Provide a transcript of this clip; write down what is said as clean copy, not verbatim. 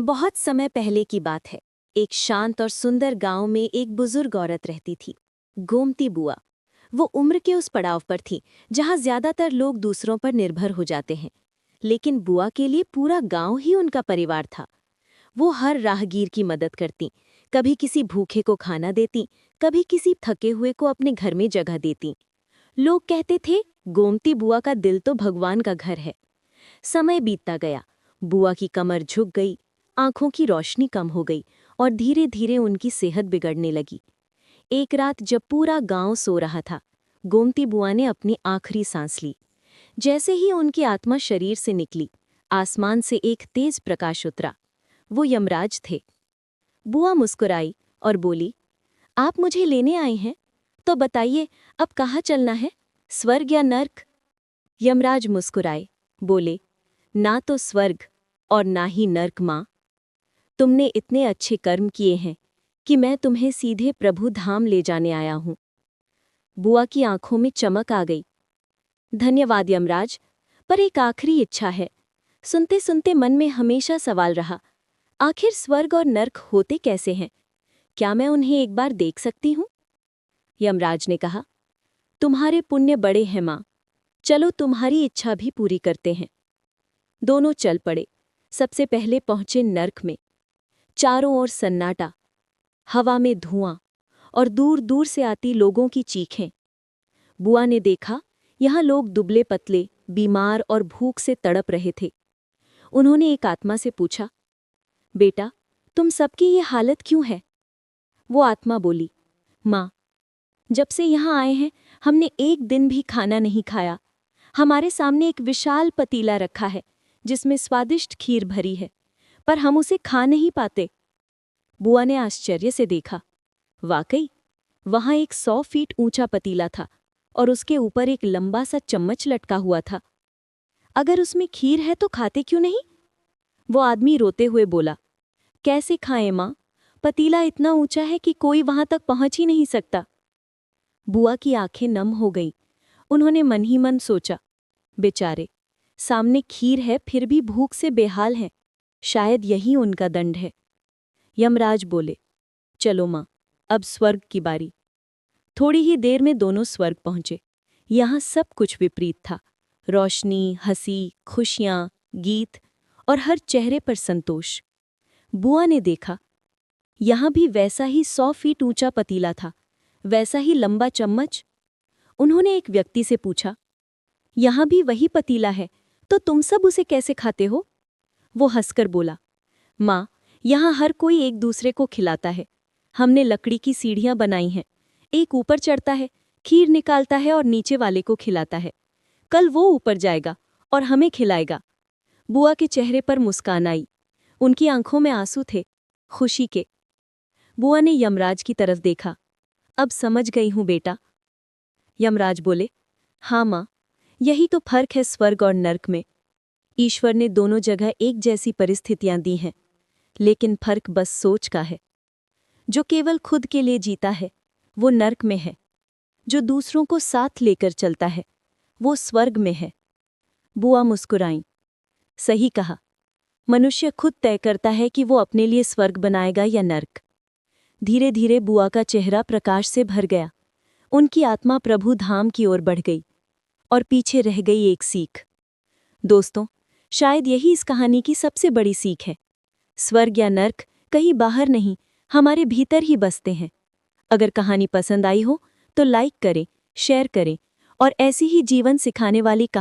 बहुत समय पहले की बात है। एक शांत और सुंदर गांव में एक बुजुर्ग औरत रहती थी, गोमती बुआ। वो उम्र के उस पड़ाव पर थी जहां ज्यादातर लोग दूसरों पर निर्भर हो जाते हैं, लेकिन बुआ के लिए पूरा गांव ही उनका परिवार था। वो हर राहगीर की मदद करती, कभी किसी भूखे को खाना देती, कभी किसी थके हुए को अपने घर में जगह देती। लोग कहते थे, गोमती बुआ का दिल तो भगवान का घर है। समय बीतता गया, बुआ की कमर झुक गई, आंखों की रोशनी कम हो गई और धीरे धीरे उनकी सेहत बिगड़ने लगी। एक रात जब पूरा गांव सो रहा था, गोमती बुआ ने अपनी आखिरी सांस ली। जैसे ही उनकी आत्मा शरीर से निकली, आसमान से एक तेज प्रकाश उतरा। वो यमराज थे। बुआ मुस्कुराई और बोली, आप मुझे लेने आई हैं? तो बताइए, अब कहाँ चलना है, स्वर्ग या नर्क? यमराज मुस्कुराए, बोले, ना तो स्वर्ग और ना ही नर्क माँ। तुमने इतने अच्छे कर्म किए हैं कि मैं तुम्हें सीधे प्रभु धाम ले जाने आया हूँ। बुआ की आंखों में चमक आ गई। धन्यवाद यमराज, पर एक आखिरी इच्छा है। सुनते सुनते मन में हमेशा सवाल रहा, आखिर स्वर्ग और नर्क होते कैसे हैं? क्या मैं उन्हें एक बार देख सकती हूँ? यमराज ने कहा, तुम्हारे पुण्य बड़े हैं माँ, चलो तुम्हारी इच्छा भी पूरी करते हैं। दोनों चल पड़े। सबसे पहले पहुंचे नर्क में। चारों ओर सन्नाटा, हवा में धुआं और दूर दूर से आती लोगों की चीखें। बुआ ने देखा, यहाँ लोग दुबले पतले, बीमार और भूख से तड़प रहे थे। उन्होंने एक आत्मा से पूछा, बेटा, तुम सबकी ये हालत क्यों है? वो आत्मा बोली, माँ, जब से यहाँ आए हैं हमने एक दिन भी खाना नहीं खाया। हमारे सामने एक विशाल पतीला रखा है जिसमें स्वादिष्ट खीर भरी है, पर हम उसे खा नहीं पाते। बुआ ने आश्चर्य से देखा। वाकई, वहां एक 100 फीट ऊंचा पतीला था और उसके ऊपर एक लंबा सा चम्मच लटका हुआ था। अगर उसमें खीर है तो खाते क्यों नहीं? वो आदमी रोते हुए बोला, कैसे खाएं माँ? पतीला इतना ऊंचा है कि कोई वहां तक पहुंच ही नहीं सकता। बुआ की आंखें नम हो गईं। उन्होंने मन ही मन सोचा, बेचारे, सामने खीर है फिर भी भूख से बेहाल हैं। शायद यही उनका दंड है। यमराज बोले, चलो माँ, अब स्वर्ग की बारी। थोड़ी ही देर में दोनों स्वर्ग पहुंचे। यहाँ सब कुछ विपरीत था। रोशनी, हंसी, खुशियाँ, गीत और हर चेहरे पर संतोष। बुआ ने देखा, यहाँ भी वैसा ही 100 फीट ऊंचा पतीला था, वैसा ही लंबा चम्मच। उन्होंने एक व्यक्ति से पूछा, यहाँ भी वही पतीला है, तो तुम सब उसे कैसे खाते हो? वो हंसकर बोला, माँ, यहाँ हर कोई एक दूसरे को खिलाता है। हमने लकड़ी की सीढ़ियाँ बनाई हैं। एक ऊपर चढ़ता है, खीर निकालता है और नीचे वाले को खिलाता है। कल वो ऊपर जाएगा और हमें खिलाएगा। बुआ के चेहरे पर मुस्कान आई। उनकी आंखों में आंसू थे, खुशी के। बुआ ने यमराज की तरफ देखा। अब समझ गई हूँ बेटा। यमराज बोले, हाँ माँ, यही तो फर्क है स्वर्ग और नर्क में। ईश्वर ने दोनों जगह एक जैसी परिस्थितियां दी हैं, लेकिन फर्क बस सोच का है। जो केवल खुद के लिए जीता है, वो नर्क में है। जो दूसरों को साथ लेकर चलता है, वो स्वर्ग में है। बुआ मुस्कुराईं। सही कहा, मनुष्य खुद तय करता है कि वो अपने लिए स्वर्ग बनाएगा या नर्क। धीरे धीरे बुआ का चेहरा प्रकाश से भर गया। उनकी आत्मा प्रभु धाम की ओर बढ़ गई और पीछे रह गई एक सीख। दोस्तों, शायद यही इस कहानी की सबसे बड़ी सीख है। स्वर्ग या नर्क कहीं बाहर नहीं, हमारे भीतर ही बसते हैं। अगर कहानी पसंद आई हो तो लाइक करें, शेयर करें और ऐसी ही जीवन सिखाने वाली कहानी